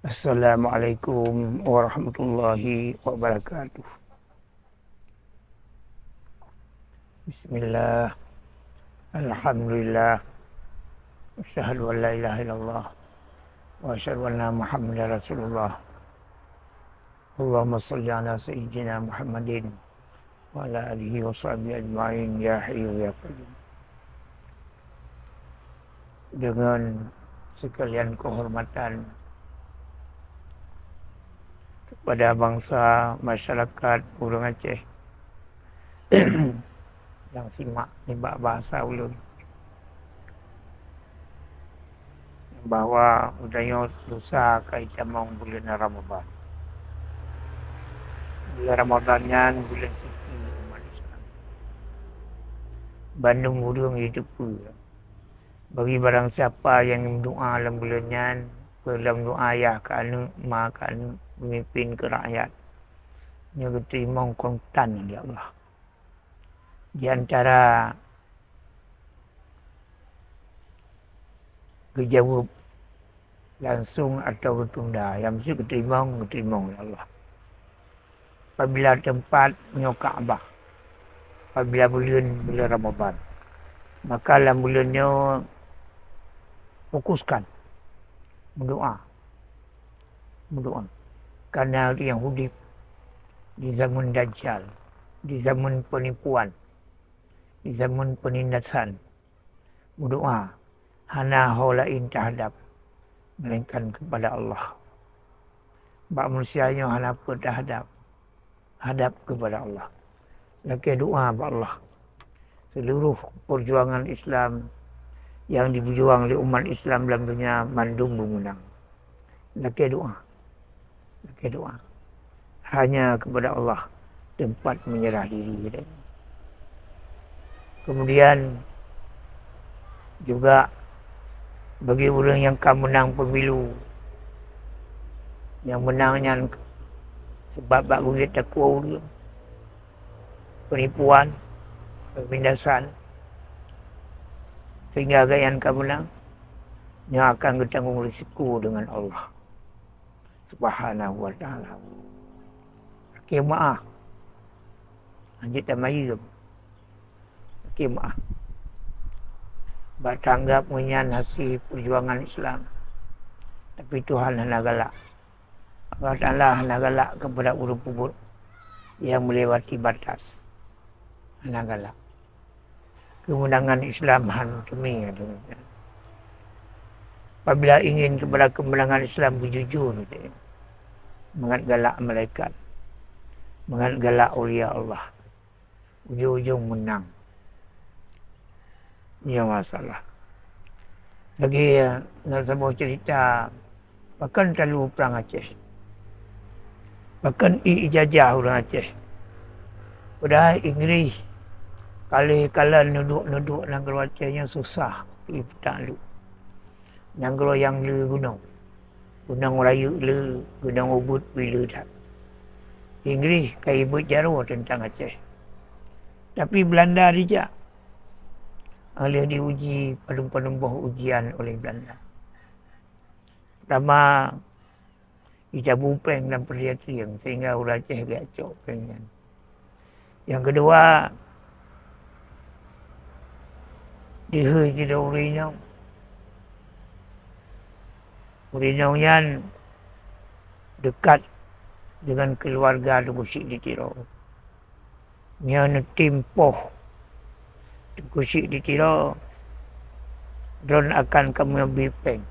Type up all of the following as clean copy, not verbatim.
Assalamualaikum warahmatullahi wabarakatuh. Bismillah, alhamdulillah, asyhadu an la ilaha illallah, wa asyhadu anna Muhammadar Rasulullah. Allahumma salli ala sayyidina Muhammadin wa ala alihi wa sahbihi ajma'in ya hayyu ya qayyum. Dengan sekalian kehormatan kepada bangsa masyarakat Burung Aceh yang simak nimba bahasa ulun, bahwa udahnya lusa kaicamong bulan Ramadan. Bulan Ramadannya bulan suci umat Islam. Bandung burung hidup pula. Bagi barang siapa yang berdoa dalam bulannya, dalam doa ayah ke anu, mak ke anu, memimpin ke rakyat, dia terima kontan ya Allah. Di antara kejawab langsung atau bertunda, yang mesti keterima ya Allah. Apabila tempat menyokak Abah, apabila bulan Ramadan, maka dalam bulannya fokuskan berdoa. Karena yang hidup di zaman Dajjal, di zaman penipuan, di zaman penindasan, berdoa hana haulain terhadap melainkan kepada Allah. Bak manusianya hana apa terhadap hadap kepada Allah. Laki doa kepada Allah. Seluruh perjuangan Islam yang diberjuang oleh umat Islam dalam dunia mandung memenang. Laki doa. Hanya kepada Allah tempat menyerah diri. Kemudian juga bagi orang yang akan menang pemilu, yang menangnya sebab bagus dia takwa dia, penipuan, penindasan, sehingga agak yang akan menang, yang akan bertanggung risiko dengan Allah Subhanahu wa ta'ala. Okey, maaf. Anjir tak mari ke? Okey, maaf. Bertanggap menyan hasil perjuangan Islam. Tapi Tuhan hendak galak. Allah Ta'ala hendak galak kepada urut-urut yang melewati batas. Hendak galak. Kemenangan Islam demi. Apabila ingin kepada kemenangan Islam berjujur, mengat galak malaikat, mengat galak ulia Allah, ujung-ujung menang. Ini masalah. Lagi nak sama cerita, bahkan terlalu perang Aceh, bahkan ijazah orang Aceh. Padahal Inggeris kala nuduk negara Acehnya susah pergi petang lu. Negara yang le gunung Melayu le, gunung Ubud bila tak. Inggeris kaya buat jaro tentang Aceh. Tapi Belanda dijak. Oleh diuji penuh ujian oleh Belanda. Pertama, dicabu peng dan perhatian sehingga orang Aceh gacok pengen. Yang kedua, dihei tidak urinyong. Urinyongnya dekat dengan keluarga Tukusik di Tiro. Yang timpoh Tukusik di Tiro, drone akan kamu bipeng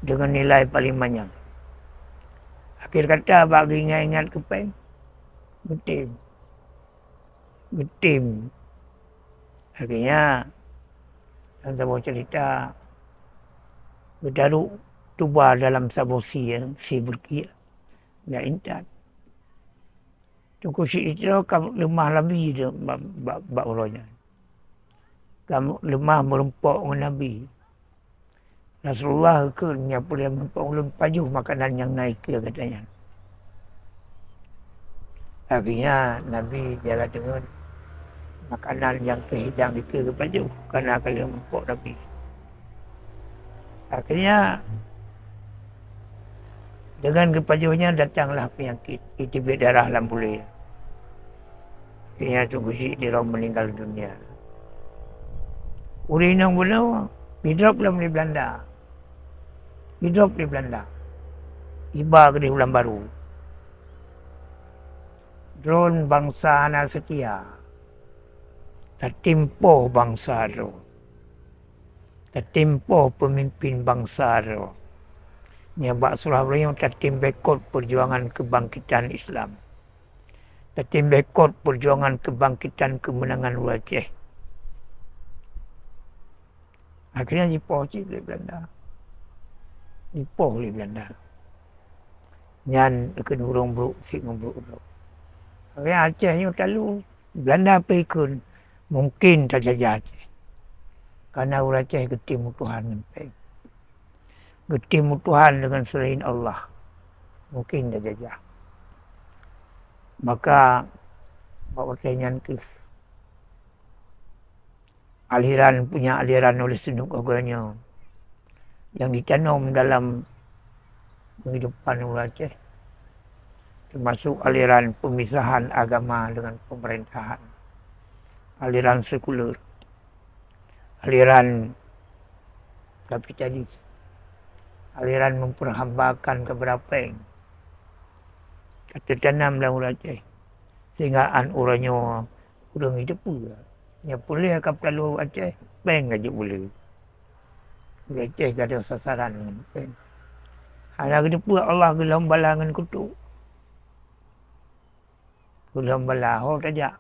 dengan nilai paling banyak. Akhir kata bagi ingat ke peng, betim. Akhirnya, yang saya mau cerita, berdaruk tuba dalam sabosi yang si berkia. Nggak intat. Tukusik itu kamu lemah lebih dia bak ulahnya. Kamu lemah merempok dengan Nabi. Rasulullah ke nyapu dia merempok ulun pajuh makanan yang naik ke katanya. Akhirnya Nabi jalan dengan makanan yang kehidang di ke pajuh kerana kalian merempok Nabi. Akhirnya Dengan kepajuannya datanglah penyakit itibet darah lambule. Ia tu besi dia meninggal dunia. Urinang benar, hidup dalam di Belanda. Hidup di Belanda. Iba ke di Ulang Baru. Drone bangsa anak setia. Tertimpuh bangsa itu. Tertimpuh pemimpin bangsa itu. Nyabak Surabaya tertim bekot perjuangan kebangkitan Islam. Tertim bekot perjuangan kebangkitan kemenangan Aceh. Akhirnya dipoh di Belanda. Dipoh di Belanda. Nyan ke urung bruk si ngobruk. Akhirnya Aceh ni terlalu Belanda pergi mungkin terjajah Aceh. Karena orang Aceh getih mutuhan sampai. Getih mutuhan dengan selain Allah. Mungkin terjajah. Maka bawa kenyan ke aliran punya aliran oleh Senduk Aganya yang ditanam dalam kehidupan orang Aceh. Termasuk aliran pemisahan agama dengan pemerintahan. Aliran sekuler. Aliran kapitalis. Aliran memperhambakan keberapa kata tanam dalam orang Aceh. Sehingga orangnya kurang hidup pula. Ya boleh kalau Aceh, peng aja boleh. Aceh tak ada sasaran dengan peng. Ada hidup pula Allah gelam balangan kutuk. Gelam balah saja.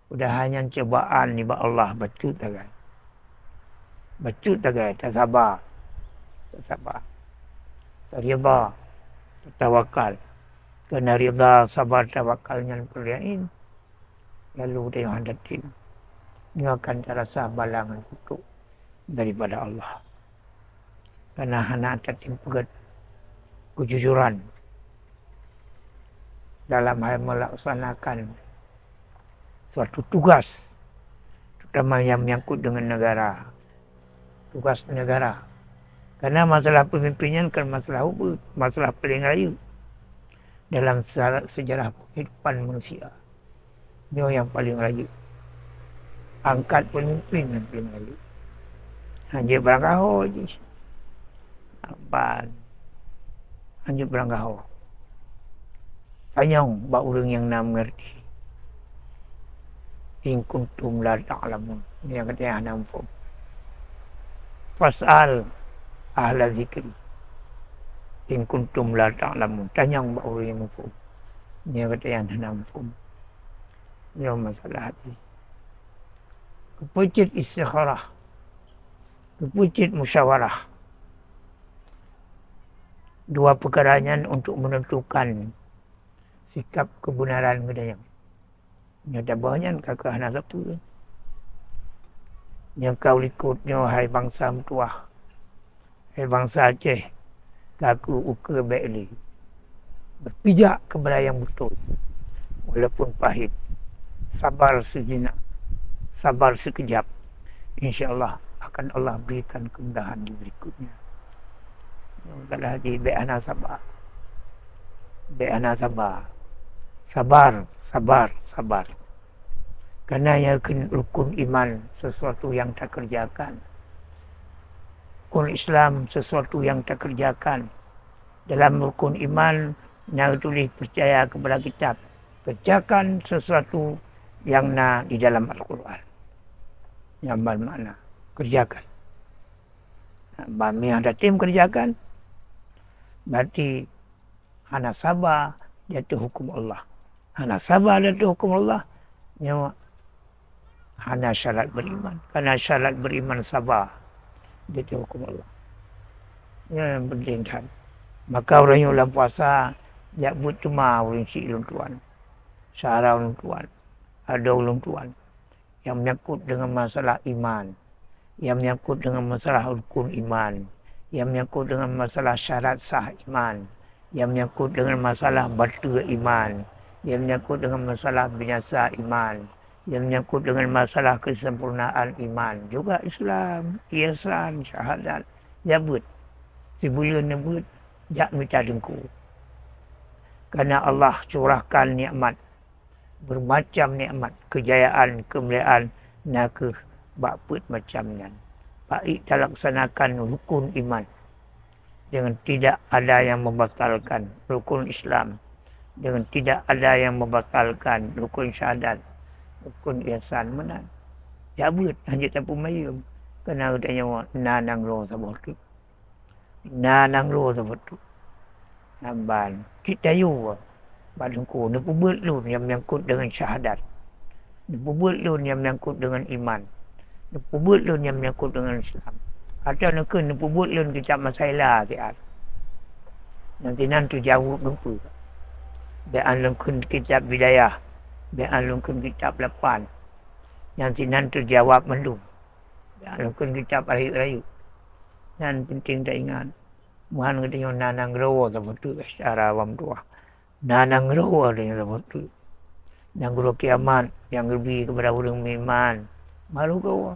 Udah hanya cobaan ni Allah bacut tagai. Bacut tagai, tak sabar. Tak sabar. Tak rida, tak tawakal. Kerana rida, sabar, tawakalnya perlihain. Lalu dia hadatin. Dia akan terasa balangan kutuk daripada Allah. Kerana anak tertimpa kejujuran dalam hal melaksanakan suatu tugas, terutama yang menyangkut dengan negara. Tugas negara. Karena masalah pemimpinan kan masalah apa? Masalah paling raya dalam sejarah kehidupan manusia. Dia yang paling raya. Angkat pemimpin yang paling raya. Hanya berangkau je. Abang. Hanya berangkau. Tanyang bak orang yang nak mengerti. In kuntum la ta'lamun. Ini yang kata yang nampak. Fas'al ahla zikri. In kuntum la ta'lamun. Tanyang bak orang yang nampak. Ini yang kata yang nampak. Ini masalah hati. Kepecit istikharah. Kepecit musyawarah. Dua perkaranya untuk menentukan sikap kebenaran kedayang. Nyata banyak kakak anak satu. Yang kau ikutnya hai bangsa Mutuah. Hai bangsa Aceh. Kaku uka baikli. Berpijak kepada yang betul. Walaupun pahit. Sabar sejenak. Sabar sekejap. InsyaAllah akan Allah berikan kemudahan di berikutnya. Kalau haji baik anak sabar. Baik anak sabar. Sabar, sabar, sabar. Kerana yang rukun iman sesuatu yang tak kerjakan. Rukun Islam sesuatu yang tak kerjakan. Dalam rukun iman yang tulis percaya kepada kitab. Kerjakan sesuatu yang na di dalam Al-Quran. Yang bermakna kerjakan. Bami yang ada tim kerjakan. Berarti hana sabar jatuh hukum Allah. Hana sabar jatuh hukum Allah. Nyawa hana syarat beriman. Karena syarat beriman sabar jatuh hukum Allah. Ini yang penting kan. Maka orang yang dalam puasa dia buat cuma orang si ulun tuan. Syarah ulun tuan. Ada ulun tuan yang menyangkut dengan masalah iman. Yang menyangkut dengan masalah rukun iman. Yang menyangkut dengan masalah syarat sah iman. Yang menyangkut dengan masalah batal iman. Yang menyangkut dengan masalah binasa iman. Yang menyangkut dengan masalah kesempurnaan iman. Juga Islam, ihsan, syahadat. Nyebut. Si bulan nyebut jak minta dengku. Karena Allah curahkan nikmat, bermacam nikmat, kejayaan, kemuliaan, nak bakput macamnya. Baik terlaksanakan rukun iman. Dengan tidak ada yang membatalkan rukun Islam. Dengan tidak ada yang membatalkan rukun syahadat, rukun ihsan menang. Jabut hanya tapu mayum. Kena udahnya nanang roh sabotu. Nanang roh sabotu. Namban. Kita yu. Badungku. Dia buat lun yang menyangkut dengan syahadat. Dia buat lun yang menyangkut dengan iman. Dia buat lun yang menyangkut dengan Islam. Atau nak dia buat lun kitab masalah siat. Nanti jauh gempu. Biar lun kitab bidayah. Biar lun kitab lapan. Nanti jawab mendung. Biar lun kitab rayu-rayu. Dan penting tak ingat. Muhan katanya nanang roh sabotu secara awam tua. Nanang roh adanya sabotu. Yang guru kiamat yang lebih kepada orang iman. Malu kau.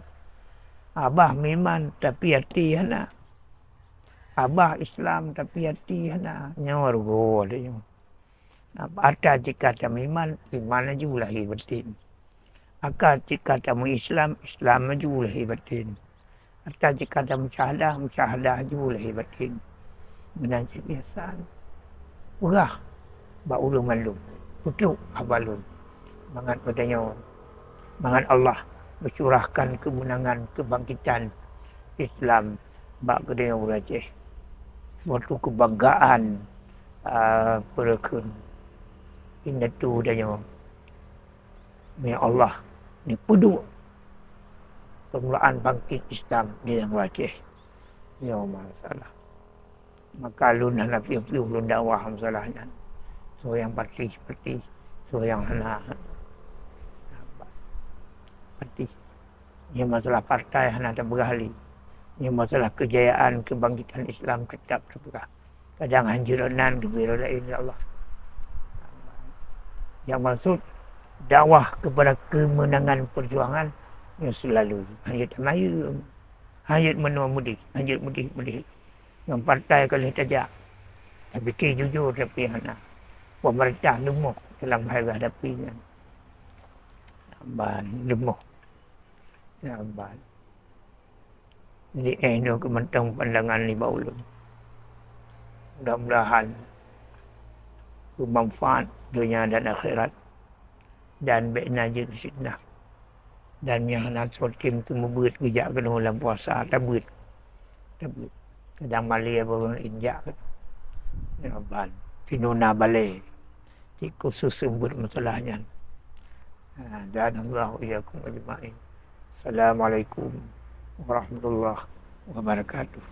Abah iman tapi hati hana. Abah Islam tapi hati hana. Nyawa roh adanya. Ada jika tamu iman aja lahir batin. Akal jika tamu Islam aja lahir batin. Ada jika tamu syahadah aja lahir batin. Menanci biasa. Urah. Bak ulung malum. Putuk abalun. Mangat padanya. Mangat Allah bercurahkan kemenangan, kebangkitan Islam. Bak kedaya urajih. Suatu kebanggaan. Perekun. Ini tu danya. Ya Allah. Ini puduk. Permulaan bangkit Islam di yang wajih. Ya masalah. Maka lun hana fiu-fiu lun dakwah masalahnya. So yang pati, so yang hana pati. Ini masalah partai hana tak berahli. Ini masalah kejayaan, kebangkitan Islam tetap terbuka. Kadang hanjuranan, kebira lain ya Allah. Yang maksud dakwah kepada kemenangan perjuangan yang selalu hanyut mayu, hanyut menua mudi, hanyut mudi. Yang partai kalau tajak. Tapi ke jujur tapi hana. Pemerintah lemah dalam hal hadapinya. Namban lemah. Namban. Jadi ini kementang pandangan ni baulun. Mudah-mudahan bermanfaat dunia dan akhirat. Dan be'na je fitnah. Dan yang nak sotim tu membuat kejap kena dalam puasa. Tabut. Kadang Malaysia baru injak. Namban. Finuna balai. Khusus sumber masalahnya. Dan Allah iyakum ajma'in. Assalamualaikum warahmatullahi wabarakatuh.